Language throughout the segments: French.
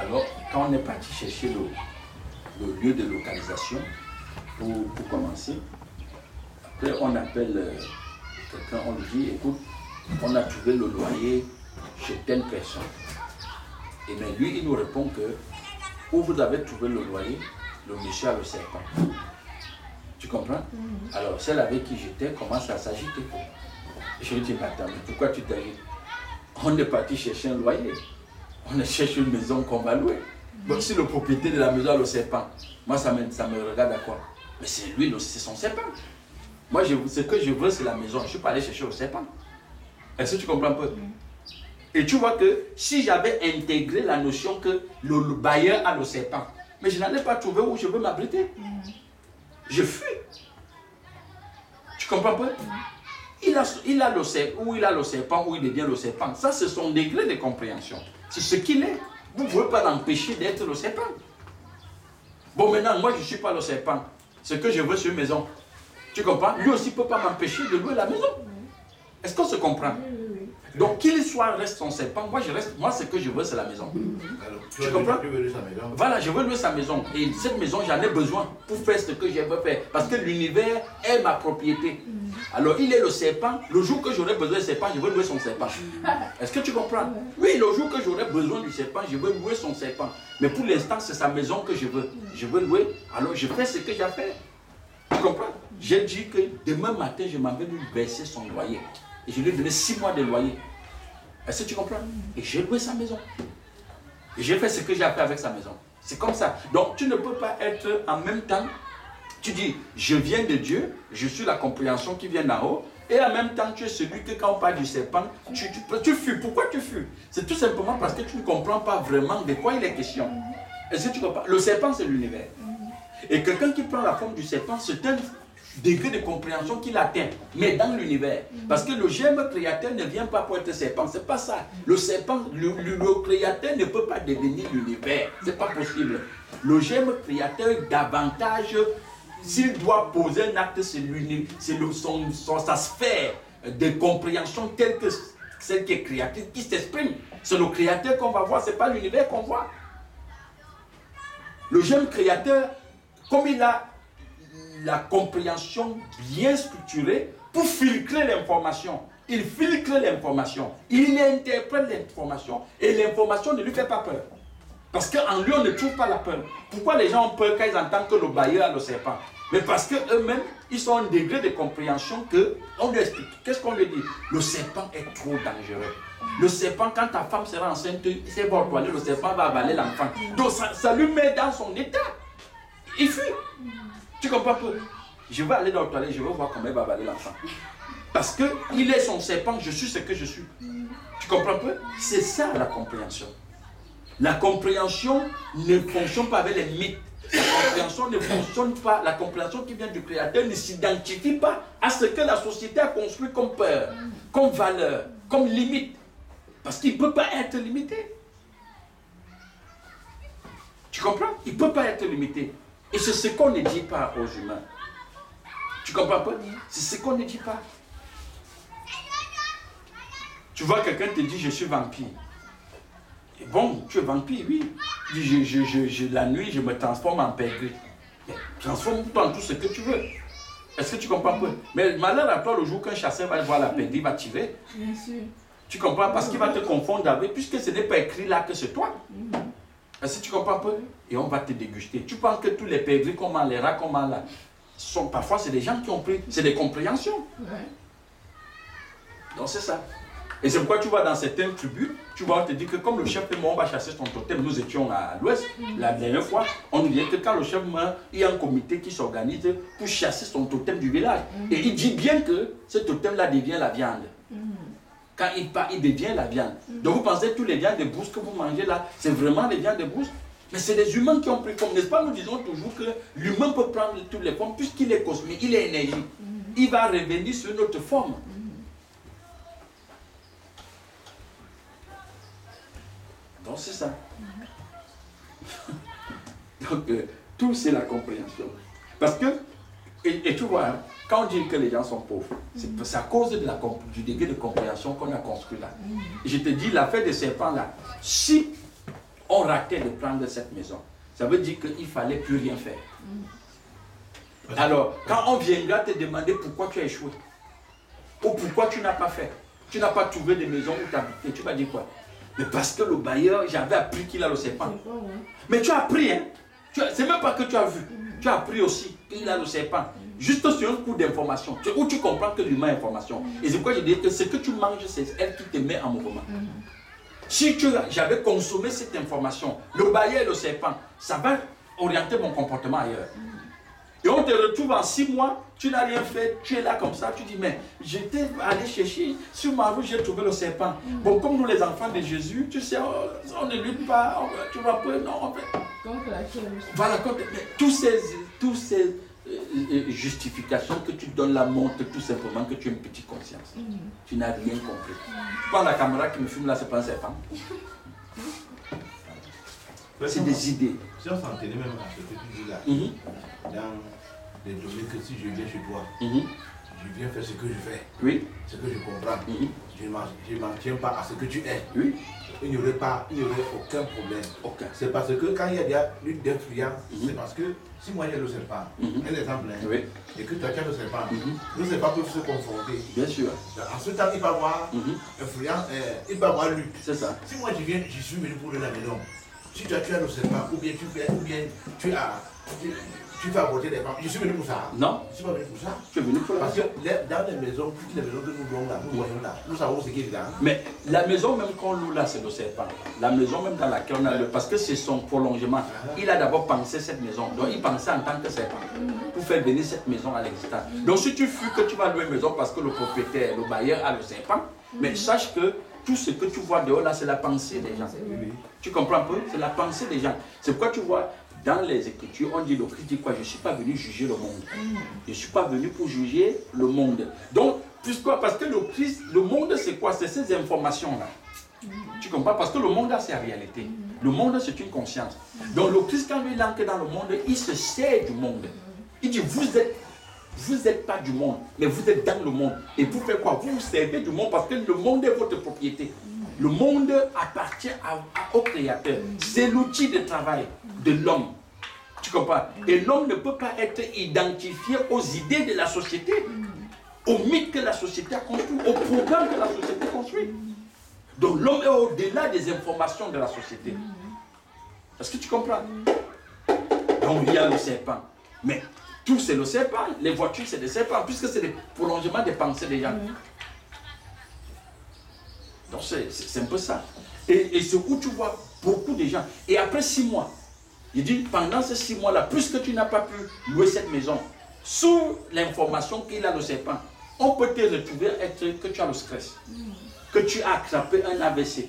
Alors, quand on est parti chercher le lieu de localisation, pour commencer, après on appelle quelqu'un, on lui dit, écoute, on a trouvé le loyer chez telle personne. Et mais lui, il nous répond que, où vous avez trouvé le loyer, le monsieur a le serpent. Tu comprends? Alors, celle avec qui j'étais commence à s'agiter. Je lui dis, mais attends, mais pourquoi tu t'agites? On est parti chercher un loyer. On cherche une maison qu'on va louer. Donc si le propriétaire de la maison a le serpent, moi ça me regarde à quoi? Mais c'est lui, c'est son serpent. Moi, ce que je veux, c'est la maison. Je ne suis pas allé chercher le serpent. Est-ce que tu comprends un peu? Et tu vois que si j'avais intégré la notion que le bailleur a le serpent, mais je n'allais pas trouver où je veux m'abriter. Je fuis. Tu comprends un peu? Il a le serpent, où il devient le serpent. Ça, c'est son degré de compréhension. C'est ce qu'il est. Vous ne pouvez pas l'empêcher d'être le serpent. Bon, maintenant, moi, je ne suis pas le serpent. Ce que je veux, c'est une maison. Tu comprends? Lui aussi ne peut pas m'empêcher de louer la maison. Est-ce qu'on se comprend? Donc, qu'il soit reste son serpent, moi, ce que je veux, c'est la maison. Alors, tu comprends? Tu veux louer sa maison. Voilà, je veux louer sa maison. Et cette maison, j'en ai besoin pour faire ce que je veux faire. Parce que l'univers est ma propriété. Alors, il est le serpent. Le jour que j'aurai besoin du serpent, je veux louer son serpent. Est-ce que tu comprends? Oui, le jour que j'aurai besoin du serpent, je veux louer son serpent. Mais pour l'instant, c'est sa maison que je veux. Je veux louer. Alors, je fais ce que j'ai à faire. Tu comprends? J'ai dit que demain matin, je m'en vais lui verser son loyer. Et je lui ai donné 6 mois de loyer. Est-ce que tu comprends? Et j'ai loué sa maison. Et j'ai fait ce que j'ai à faire avec sa maison. C'est comme ça. Donc, tu ne peux pas être en même temps. Tu dis, je viens de Dieu, je suis la compréhension qui vient d'en haut, et en même temps, tu es celui que quand on parle du serpent, tu fuis. Pourquoi tu fuis? C'est tout simplement parce que tu ne comprends pas vraiment de quoi il est question. Est-ce que tu comprends? Le serpent, c'est l'univers. Et quelqu'un qui prend la forme du serpent, c'est un degré de compréhension qu'il atteint, mais dans l'univers. Parce que le germe créateur ne vient pas pour être serpent, c'est pas ça. Le serpent, le créateur ne peut pas devenir l'univers, c'est pas possible. Le germe créateur, davantage, s'il doit poser un acte, c'est sa sphère de compréhension telle que celle qui est créatrice, qui s'exprime. C'est le créateur qu'on va voir, c'est pas l'univers qu'on voit. Le germe créateur, comme il a la compréhension bien structurée pour filtrer l'information. Il filtre l'information, il interprète l'information et l'information ne lui fait pas peur. Parce qu'en lui, on ne trouve pas la peur. Pourquoi les gens ont peur quand ils entendent que le bailleur a le serpent? Mais parce qu'eux-mêmes, ils sont à un degré de compréhension que on lui explique. Qu'est-ce qu'on lui dit? Le serpent est trop dangereux. Le serpent, quand ta femme sera enceinte, c'est va au toilette, le serpent va avaler l'enfant. Donc ça lui met dans son état. Il fuit. Tu comprends peu? Je vais aller dans le toilette, je vais voir comment il va avaler l'enfant. Parce qu'il est son serpent, je suis ce que je suis. Tu comprends peu? C'est ça la compréhension. La compréhension ne fonctionne pas avec les mythes. La compréhension ne fonctionne pas. La compréhension qui vient du Créateur ne s'identifie pas à ce que la société a construit comme peur, comme valeur, comme limite. Parce qu'il ne peut pas être limité. Tu comprends? Il ne peut pas être limité. Et c'est ce qu'on ne dit pas aux humains. Tu comprends pas? C'est ce qu'on ne dit pas. Tu vois, quelqu'un te dit, je suis vampire. Et bon, tu es vampire, oui. La nuit, je me transforme en pègre. Transforme-toi en tout ce que tu veux. Est-ce que tu comprends pas? Mais malheur à toi, le jour qu'un chasseur va voir la pègre, il va tirer. Bien sûr. Tu comprends? Parce qu'il va te confondre avec, puisque ce n'est pas écrit là que c'est toi. Est-ce que tu comprends un peu? Et on va te déguster. Tu penses que tous les pègris, comment les rats, comment là, parfois c'est des gens qui ont pris, c'est des compréhensions. Ouais. Donc c'est ça. Et c'est pourquoi tu vois dans certaines tribus, tu vois, on te dit que comme le chef est mort, on va chasser son totem. Nous étions à l'ouest, la dernière fois, on nous disait que quand le chef meurt, il y a un comité qui s'organise pour chasser son totem du village. Et il dit bien que ce totem-là devient la viande. Quand il part, il devient la viande. Donc vous pensez que tous les viandes de brousse que vous mangez là, c'est vraiment les viandes de brousse? Mais c'est des humains qui ont pris forme. N'est-ce pas? Nous disons toujours que l'humain peut prendre toutes les formes puisqu'il est cosmique, il est énergie. Il va revenir sur une autre forme. Donc c'est ça. Donc tout c'est la compréhension. Parce que, et tu vois, hein, quand on dit que les gens sont pauvres, c'est à cause du degré de compréhension qu'on a construit là. Et je te dis, l'affaire des serpents là, si on ratait de prendre cette maison, ça veut dire qu'il ne fallait plus rien faire. Alors, quand on viendra te demander pourquoi tu as échoué, ou pourquoi tu n'as pas fait, tu n'as pas trouvé de maison où t'habiter, tu vas dire quoi? Mais parce que le bailleur, j'avais appris qu'il a le serpent. Mais tu as appris, hein? C'est même pas que tu as vu. Tu as appris aussi qu'il a le serpent. Juste sur un coup d'information, où tu comprends que l'humain est information. Et c'est pourquoi je dis que ce que tu manges, c'est elle qui te met en mouvement. Si j'avais consommé cette information, le bailleur et le serpent, ça va orienter mon comportement ailleurs. Et on te retrouve en 6 mois, tu n'as rien fait, tu es là comme ça, tu dis, mais j'étais allé chercher, sur ma route, j'ai trouvé le serpent. Bon, comme nous les enfants de Jésus, tu sais, on ne lutte pas, tu vas pas, non, en fait. Voilà, tous ces justifications que tu donnes là montrent tout simplement que tu as une petite conscience. Tu n'as rien compris. Tu prends la caméra qui me filme là, c'est pas un serpent. C'est des idées. Si on s'en tenait même à ce que tu dis là, dans les domaines que si je viens chez toi, je viens faire ce que je fais, ce que je comprends, je ne m'en tiens pas à ce que tu es. Il n'y aurait aucun problème. C'est parce que quand il y a des luttes d'influence, c'est parce que si moi j'ai le serpent, un exemple, et que toi tu as le serpent peut se confronter. Bien sûr. En ce temps, il va avoir influence, il va avoir lutte. C'est ça. Si moi je suis venu pour la maison, si tu as le serpent, ou bien tu fais aborder des femmes, je suis venu pour ça. Non. Je ne suis pas venu pour ça. Tu es venu pour la Parce que dans les maisons, toutes les maisons que nous voyons là, nous savons ce qui est dedans. Mais la maison même qu'on loue là, c'est le serpent. La maison même dans laquelle on a le... Parce que c'est son prolongement. Il a d'abord pensé cette maison. Donc il pensait en tant que serpent. Pour faire venir cette maison à l'existence. Donc si tu fuis que tu vas louer une maison parce que le propriétaire, le bailleur a le serpent, mais sache que tout ce que tu vois dehors là, c'est la pensée des gens. Tu comprends un peu? C'est la pensée des gens. C'est pourquoi tu vois... Dans les Écritures, on dit, le Christ dit quoi? Je ne suis pas venu juger le monde. Je ne suis pas venu pour juger le monde. Donc, pourquoi? Parce que le Christ, le monde c'est quoi? C'est ces informations-là. Tu comprends? Parce que le monde a ses réalités. Le monde c'est une conscience. Donc le Christ, quand il entre dans le monde, il se sert du monde. Il dit, vous n'êtes pas du monde, mais vous êtes dans le monde. Et vous faites quoi? Vous vous servez du monde parce que le monde est votre propriété. Le monde appartient au Créateur. C'est l'outil de travail de l'homme. Tu comprends? Et l'homme ne peut pas être identifié aux idées de la société, aux mythes que la société a construit, au programme que la société construit. Donc l'homme est au-delà des informations de la société. Est-ce que tu comprends? Donc il y a le serpent. Mais tout c'est le serpent. Les voitures c'est des serpents, puisque c'est le prolongement des pensées des gens. Donc c'est un peu ça. Et c'est où tu vois beaucoup de gens. Et après 6 mois, il dit, pendant ces 6 mois-là, puisque tu n'as pas pu louer cette maison, sous l'information qu'il a le serpent, on peut te retrouver que tu as le stress, que tu as attrapé un AVC,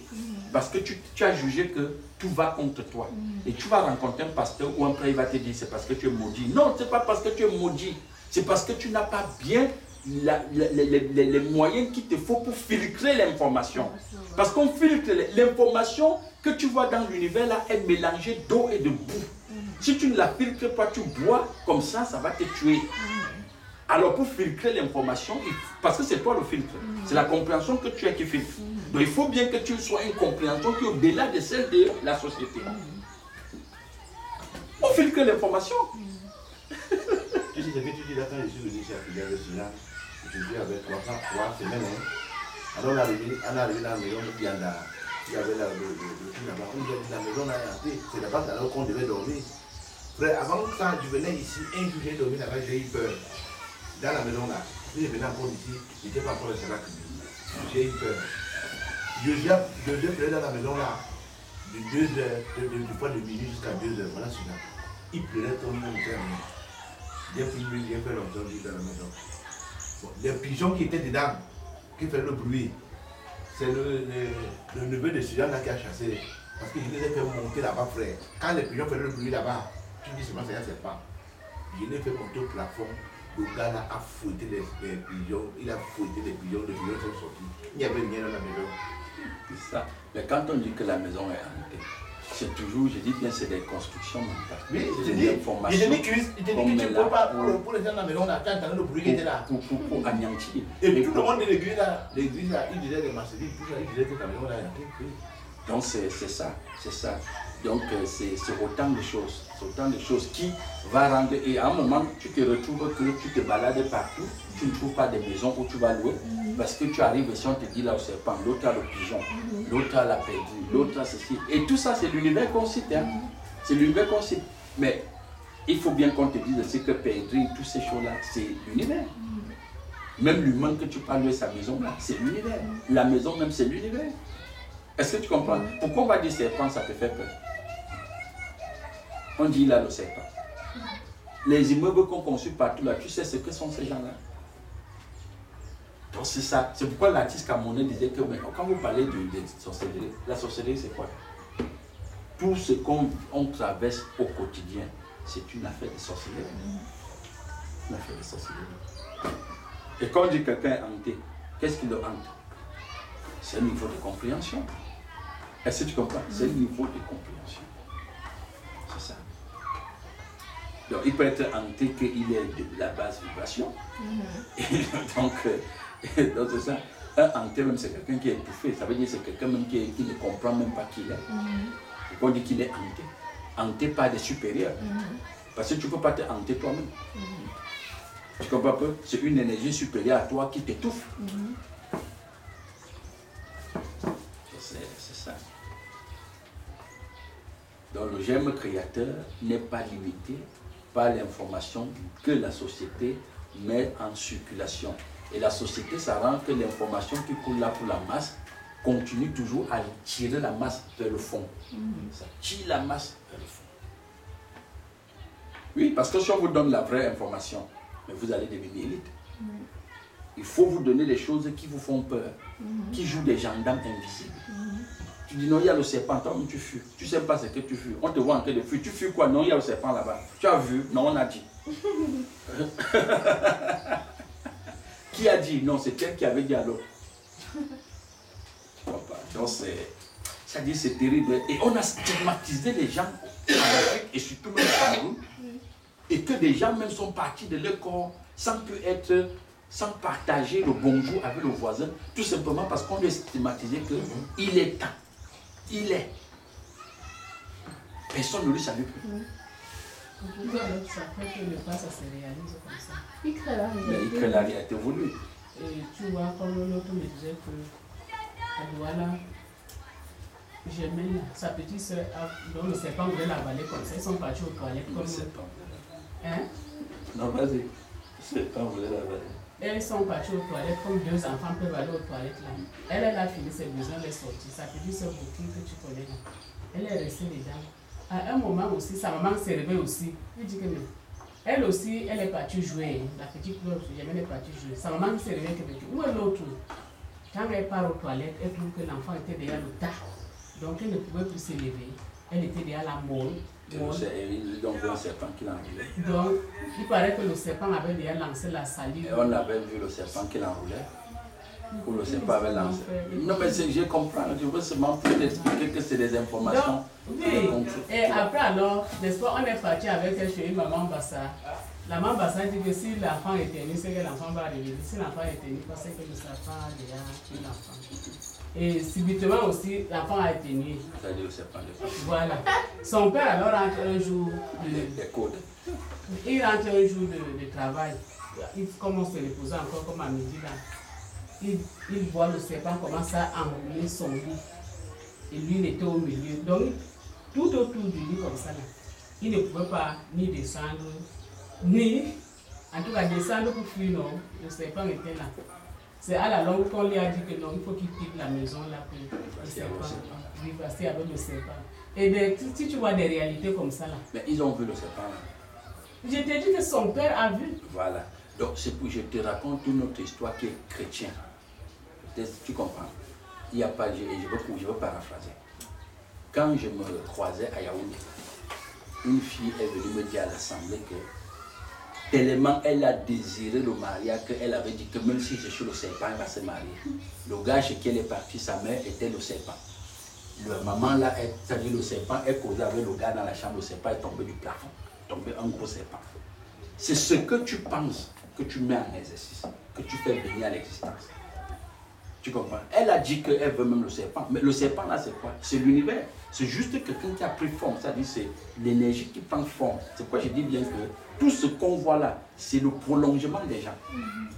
parce que tu as jugé que tout va contre toi. Et tu vas rencontrer un pasteur ou un prêtre, il va te dire, c'est parce que tu es maudit. Non, ce n'est pas parce que tu es maudit, c'est parce que tu n'as pas bien les moyens qu'il te faut pour filtrer l'information. Parce qu'on filtre l'information que tu vois dans l'univers là est mélangée d'eau et de boue. Si tu ne la filtres pas, tu bois comme ça, ça va te tuer. Alors pour filtrer l'information, parce que c'est toi le filtre, c'est la compréhension que tu as qui filtre. Donc il faut bien que tu sois une compréhension qui est au-delà de celle de la société. On filtre l'information. Tu sais ce que tu dis là quand je suis venu ici à Fidèle de Sudan, je suis avec 3 semaines. Alors on est arrivé dans la maison de Pianda. Il y avait le truc là-bas. On nous a dit la maison là est hantée. C'est là-bas alors qu'on devait dormir. Frère, avant quand je venais ici, un jour j'ai dormi là-bas, j'ai eu peur. Dans la maison là. Si je venais encore ici, je n'étais pas encore le salaire. J'ai eu peur. Je pleurais dans la maison là. De 2h, du fois de minuit jusqu'à 2h. Voilà celui-là. Il pleurait comme un terme. J'ai fait longtemps dans la maison. Bon, les pigeons qui étaient dedans, qui faisaient le bruit, c'est le neveu de Sudan là qui a chassé. Parce que je les ai fait monter là-bas, frère. Quand les pigeons faisaient le bruit là-bas, tu dis seulement c'est pas. Je les ai fait monter au plafond. Le gars là a fouetté les pigeons. Il a fouetté les pigeons sont sortis. Il n'y avait rien dans la maison. C'est ça. Mais quand on dit que la maison est hantée, c'est toujours, je dis bien, c'est des constructions mentales. Oui, c'est des informations. Il te dit que tu ne peux pas pour les gens dans la maison, là, tu as entendu le bruit qui était là. Pour anéantir. Et tout le monde de l'église là, il disait des marchéries, tout ça, il disait que ta maison là est hantée. Donc c'est ça, c'est ça. Donc c'est autant de choses. C'est autant de choses qui va rendre. Et à un moment, tu te retrouves que tu te balades partout, tu ne trouves pas de maison où tu vas louer. Parce que tu arrives ici, on te dit là au serpent, l'autre a le pigeon, l'autre a la perdue, l'autre a ceci. Et tout ça, c'est l'univers qu'on cite. Hein. C'est l'univers qu'on cite. Mais il faut bien qu'on te dise ce que perdue, toutes ces choses-là, c'est l'univers. Même l'humain que tu parles de sa maison, là, c'est l'univers. La maison même, c'est l'univers. Est-ce que tu comprends? Pourquoi on va dire serpent, ça te fait peur? On dit là le serpent. Les immeubles qu'on construit partout là, tu sais ce que sont ces gens-là? Donc c'est ça. C'est pourquoi l'artiste camerounais disait que quand vous parlez de sorcellerie, la sorcellerie c'est quoi? Tout ce qu'on traverse au quotidien, c'est une affaire de sorcellerie. Une affaire de sorcellerie. Et quand on dit quelqu'un est hanté, qu'est-ce qui le hante? C'est un niveau de compréhension. Est-ce que tu comprends? C'est un niveau de compréhension. C'est ça. Donc il peut être hanté qu'il est de la basse vibration. Et donc c'est ça. Un hanté même c'est quelqu'un qui est étouffé. Ça veut dire que c'est quelqu'un même qui ne comprend même pas qui il est. Et qu'on dit qu'il est hanté. Hanté par des supérieurs. Parce que tu ne peux pas te hanter toi-même. Tu comprends pas? C'est une énergie supérieure à toi qui t'étouffe. C'est ça. Donc le germe créateur n'est pas limité par l'information que la société met en circulation. Et la société, ça rend que l'information qui coule là pour la masse continue toujours à tirer la masse vers le fond. Ça tire la masse vers le fond. Oui, parce que si on vous donne la vraie information, mais vous allez devenir élite. Il faut vous donner des choses qui vous font peur, qui jouent des gendarmes invisibles. Tu dis non, il y a le serpent, toi tu fuis. Tu ne sais pas ce que tu fuis. On te voit en train de fuir. Tu fuis quoi? Non, il y a le serpent là-bas. Tu as vu? Non, on a dit. Qui a dit? Non, c'est elle qui avait dit à l'autre. Donc c'est-à-dire c'est terrible. Et on a stigmatisé les gens en Afrique et surtout même au Cameroun. Et que des gens même sont partis de leur corps sans partager le bonjour avec le voisin, tout simplement parce qu'on lui a stigmatisé qu'il est temps. Il est. Personne ne lui salue plus. Ça fait que le pas, ça se réalise comme ça. Il crée la réalité voulue. Et tu vois, comme l'autre me disait que à Douala, Germaine, sa petite soeur, dont le serpent voulait l'avaler comme ça, ils sont partis aux toilettes comme ça. Hein? Non, vas-y. Le serpent voulait l'avaler. Elles sont parties aux toilettes comme deux enfants peuvent aller aux toilettes là. Elle a fini ses besoins, elle est sortie. Sa petite soeur Bouki que tu connais là. Elle est restée dedans. À un moment aussi, sa maman s'est réveillée aussi. Elle dit que non. Elle aussi, elle est partie jouer. La petite Claude, elle est partie jouer. Sa maman s'est réveillée que où est l'autre? Quand elle part aux toilettes, elle trouve que l'enfant était derrière le tas. Donc elle ne pouvait plus se lever. Elle était derrière la molle. Donc un serpent qui l'enroulait. Donc il paraît que le serpent avait déjà lancé la salive. Et on avait vu le serpent qui l'enroulait. Ou le serpent avait lancé. Non mais je comprends. Je veux seulement t'expliquer que c'est des informations. Donc, oui. Et après alors, n'est-ce pas, on est parti avec elle chez une maman Bassa. La maman Bassa dit que si l'enfant est tenu, c'est que l'enfant va arriver. Si l'enfant est tenu, c'est que le serpent a déjà tué l'enfant. Et subitement aussi, l'enfant a été nu. C'est-à-dire le serpent de Paris. Voilà. Son père alors rentre un jour des codes. Il rentre un jour de travail. Il commence à se reposer encore comme à midi là. Il voit le serpent commencer à enrouler son lit. Et lui, il était au milieu. Donc, tout autour du lit comme ça là. Il ne pouvait pas ni descendre, ni, en tout cas, descendre pour fuir, non. Le serpent était là. C'est à la longue qu'on lui a dit que non, il faut qu'il quitte la maison là pour le serpent. Oui, parce qu'il y avait le serpent. Et si tu vois des réalités comme ça là. Mais ils ont vu le serpent là. Je t'ai dit que son père a vu. Voilà. Donc c'est pour je te raconte une autre histoire qui est chrétienne. Tu comprends? Il n'y a pas, je veux paraphraser. Quand je me croisais à Yaoundé, une fille est venue me dire à l'assemblée que tellement elle a désiré le mariage qu'elle avait dit que même si je suis le serpent, elle va se marier. Le gars chez qui elle est partie, sa mère était le serpent. La maman là, c'est-à-dire le serpent, elle causait avec le gars dans la chambre, le serpent est tombé du plafond, tombé un gros serpent. C'est ce que tu penses que tu mets en exercice, que tu fais venir à l'existence. Tu comprends? Elle a dit qu'elle veut même le serpent. Mais le serpent là, c'est quoi? C'est l'univers. C'est juste quelqu'un qui a pris forme. C'est-à-dire c'est l'énergie qui prend forme. C'est pourquoi je dis bien que tout ce qu'on voit là, c'est le prolongement des gens,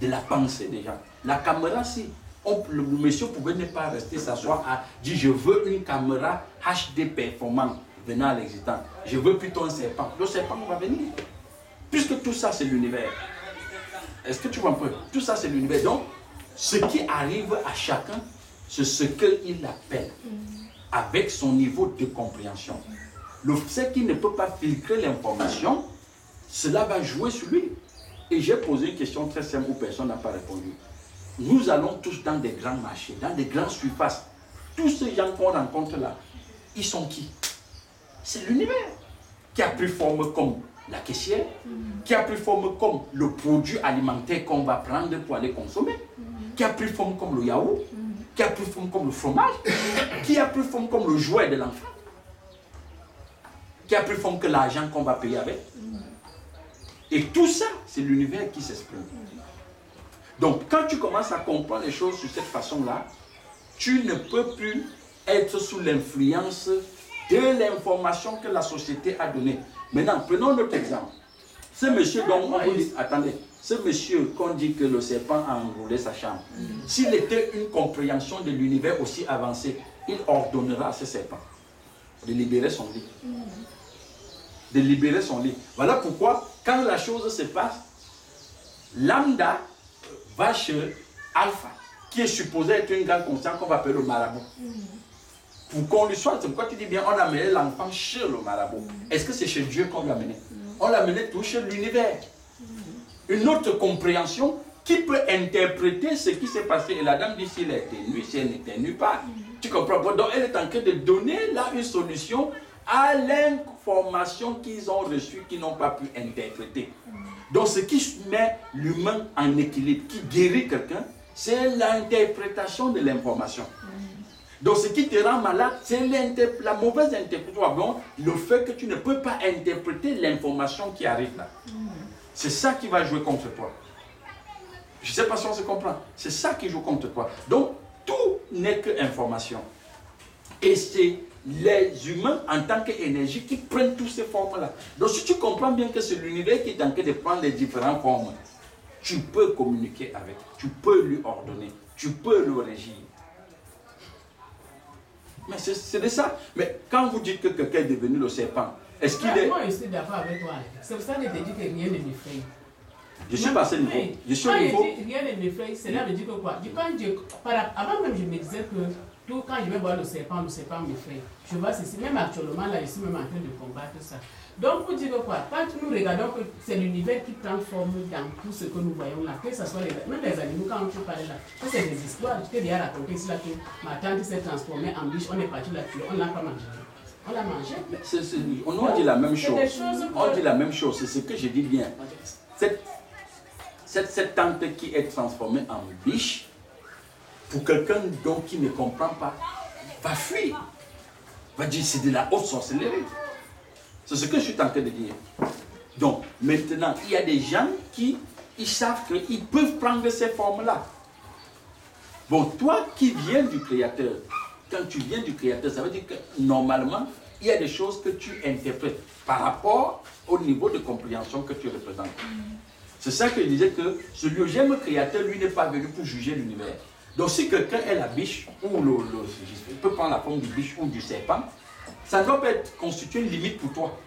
de la pensée des gens. La caméra, si le monsieur pouvait ne pas rester s'asseoir à dire je veux une caméra HD performante venant à l'existence. Je veux plutôt un serpent. Le serpent va venir. Puisque tout ça, c'est l'univers. Est-ce que tu comprends? Tout ça, c'est l'univers. Donc, ce qui arrive à chacun, c'est ce qu'il appelle, avec son niveau de compréhension. Le fait qu'il ne peut pas filtrer l'information, cela va jouer sur lui. Et j'ai posé une question très simple où personne n'a pas répondu. Nous allons tous dans des grands marchés, dans des grandes surfaces. Tous ces gens qu'on rencontre là, ils sont qui? C'est l'univers qui a pris forme comme la caissière, qui a pris forme comme le produit alimentaire qu'on va prendre pour aller consommer, qui a pris forme comme le yaourt, qui a pris forme comme le fromage, qui a pris forme comme le jouet de l'enfant, qui a pris forme que l'argent qu'on va payer avec. Et tout ça, c'est l'univers qui s'exprime. Donc, quand tu commences à comprendre les choses de cette façon-là, tu ne peux plus être sous l'influence de l'information que la société a donnée. Maintenant, prenons notre exemple. Ce monsieur dont on dit, attendez, ce monsieur qu'on dit que le serpent a enroulé sa chambre, s'il était une compréhension de l'univers aussi avancée, il ordonnera à ce serpent de libérer son lit. De libérer son lit. Voilà pourquoi, quand la chose se passe, lambda va chez Alpha, qui est supposé être une grande conscience qu'on va appeler le marabout. Pour qu'on lui soit, c'est pourquoi tu dis bien, on a amené l'enfant chez le marabout. Est-ce que c'est chez Dieu qu'on l'a amené? On l'a amené tout chez l'univers. Une autre compréhension qui peut interpréter ce qui s'est passé. Et la dame dit s'il éternue, si elle n'éternue pas. Tu comprends? Donc elle est en train de donner là une solution à l'information qu'ils ont reçue, qu'ils n'ont pas pu interpréter. Donc ce qui met l'humain en équilibre, qui guérit quelqu'un, c'est l'interprétation de l'information. Donc ce qui te rend malade, c'est la mauvaise interprétation, le fait que tu ne peux pas interpréter l'information qui arrive là. C'est ça qui va jouer contre toi. Je ne sais pas si on se comprend. C'est ça qui joue contre toi. Donc tout n'est que information. Et c'est les humains en tant qu'énergie qui prennent toutes ces formes-là. Donc si tu comprends bien que c'est l'univers qui est en train de prendre les différentes formes, tu peux communiquer avec, tu peux lui ordonner, tu peux le régir. Mais c'est de ça. Mais quand vous dites que quelqu'un est devenu le serpent, est-ce qu'il est... Moi, je suis d'accord avec toi. C'est pour ça que je te dis que rien ne m'effraie. Je suis passé niveau. Je suis au niveau... Quand je dis rien ne m'effraie, cela veut dire que quoi? Avant même, je me disais que tout, quand je vais voir le serpent m'effraie. Je vois ceci, même actuellement, là, je suis même en train de combattre ça. Donc, pour dire que quoi? Quand nous regardons que c'est l'univers qui prend forme dans tout ce que nous voyons là, que ce soit même les animaux, quand on parle là, que c'est des histoires. Je t'ai déjà raconté ici là que ma tante s'est transformée en biche, on est parti là-dessus, on ne l'a pas mangé. On l'a mangé. On dit la même chose. On dit la même chose, c'est ce que je dis bien. Cette tante qui est transformée en biche, pour quelqu'un donc qui ne comprend pas, va fuir. Va dire c'est de la haute sorcellerie. C'est ce que je suis en train de dire. Donc, maintenant, il y a des gens qui ils savent qu'ils peuvent prendre ces formes-là. Bon, toi qui viens du Créateur, quand tu viens du Créateur, ça veut dire que normalement, il y a des choses que tu interprètes par rapport au niveau de compréhension que tu représentes. C'est ça que je disais que ce liogème Créateur, lui, n'est pas venu pour juger l'univers. Donc, si quelqu'un est la biche, ou il peut prendre la forme du biche ou du serpent, ça ne doit pas être constitué une limite pour toi.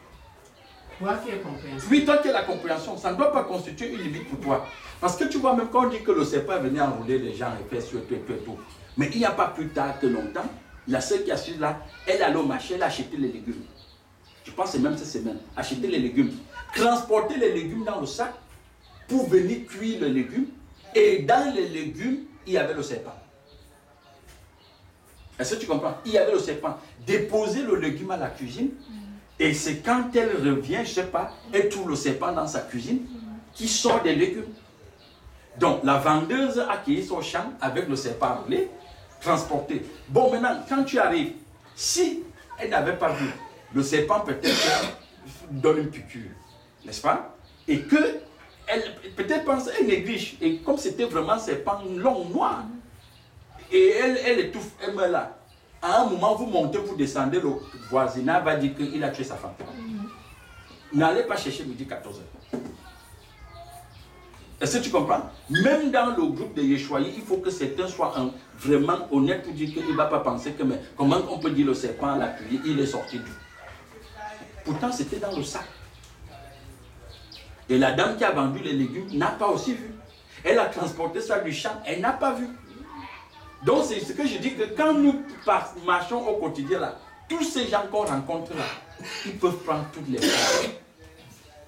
Toi qui es compréhension. Oui, toi qui es la compréhension, ça ne doit pas constituer une limite pour toi. Parce que tu vois, même quand on dit que le serpent venait enrouler les gens et faire sur tout. Mais il n'y a pas plus tard que longtemps, la sœur qui a su là, elle allait au marché, elle a acheté les légumes. Je pense que c'est même cette semaine. Acheter les légumes. Transporter les légumes dans le sac pour venir cuire les légumes. Et dans les légumes, il y avait le serpent. Est-ce que tu comprends? Il y avait le serpent. Déposer le légume à la cuisine. Et c'est quand elle revient, je ne sais pas, elle trouve le serpent dans sa cuisine qui sort des légumes. Donc la vendeuse a accueilli son champ avec le serpent enroulé, transporté. Bon, maintenant, quand tu arrives, si elle n'avait pas vu, le serpent peut-être donne une piqûre, n'est-ce pas? Et que elle peut-être pense, elle néglige. Et comme c'était vraiment un serpent long, noir, et elle étouffe, elle meurt là. À un moment, vous montez, vous descendez, le voisinage va dire qu'il a tué sa femme. N'allez pas chercher midi 14h. Est-ce que tu comprends? Même dans le groupe de Yeshoaï, il faut que certains soient vraiment honnêtes pour dire qu'il ne va pas penser que mais comment on peut dire le serpent l'a tué, il est sorti d'où? Pourtant, c'était dans le sac. Et la dame qui a vendu les légumes n'a pas aussi vu. Elle a transporté ça du champ, elle n'a pas vu. Donc c'est ce que je dis que quand nous marchons au quotidien là, tous ces gens qu'on rencontre là, ils peuvent prendre toutes les formes.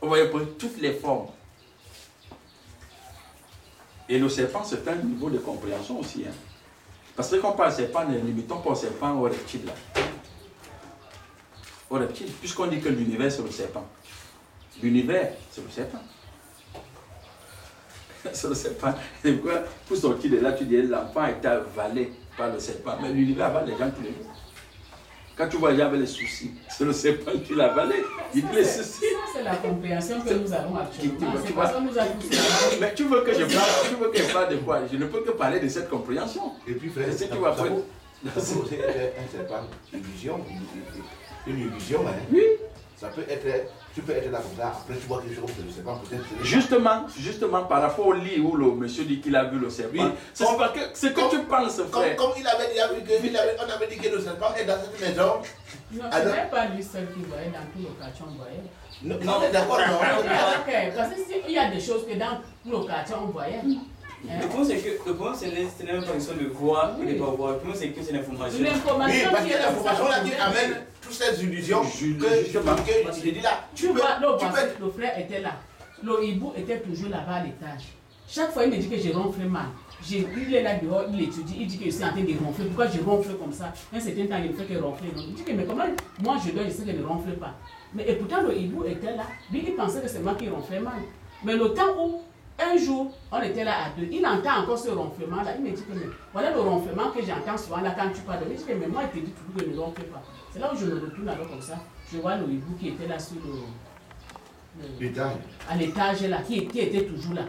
Vous voyez, toutes les formes. Et le serpent, c'est un niveau de compréhension aussi. Hein. Parce que quand on parle de serpent, ne limitons pas au serpent au reptile là. Au reptile, puisqu'on dit que l'univers c'est le serpent. L'univers, c'est le serpent. C'est le serpent. C'est pourquoi, pour sortir de là, tu dis l'enfant est avalé par le serpent. Mais l'univers avale les gens tous les jours. Quand tu vois les gens avec les soucis, c'est le serpent qui l'a avalé. Il les soucis. C'est la compréhension que nous avons actuellement. C'est parce que nous avons mais tu veux que je parle de quoi? Je ne peux que parler de cette compréhension. Et puis frère, c'est tu vas faire. C'est un serpent, une illusion. Une illusion, hein. Oui. Ça peut être, tu peux être là comme ça, après tu vois quelque chose comme le serpent, peut-être. Justement, par rapport au lit où le monsieur dit qu'il a vu le serpent, oui. C'est ce que tu penses, frère. Comme il avait déjà vu on avait dit que le serpent est dans cette maison. Non, ce n'est pas lui seul qui voyait, dans tout le quartier on voyait. Non, mais d'accord, non. Ok, parce qu'il y a des choses que dans tout le quartier on voyait. Le point c'est que ce n'est même pas une question de voir ou de ne pas voir. Le point c'est que c'est l'information. Oui, parce que l'information là qui amène toutes ces illusions que je dis là. Tu vois, le frère était là. Le hibou était toujours là-bas à l'étage. Chaque fois il me dit que j'ai ronflé mal. Il est là dehors, il étudie, il dit que je suis en train de ronfler. Pourquoi je ronfle comme ça? Un certain temps il ne fait que ronfler. Donc, il dit que mais comment moi je dois, je sais que je ne ronfle pas. Mais et pourtant le hibou était là. Lui il pensait que c'est moi qui ronflais mal. Mais le temps où un jour, on était là à deux, il entend encore ce ronflement-là. Il me dit que mais, voilà le ronflement que j'entends souvent là quand tu parles. Il dit que mais moi, il te dit toujours que je ne ronfle pas. C'est là où je me retourne alors comme ça. Je vois le hibou qui était là sur à l'étage là, qui était toujours là.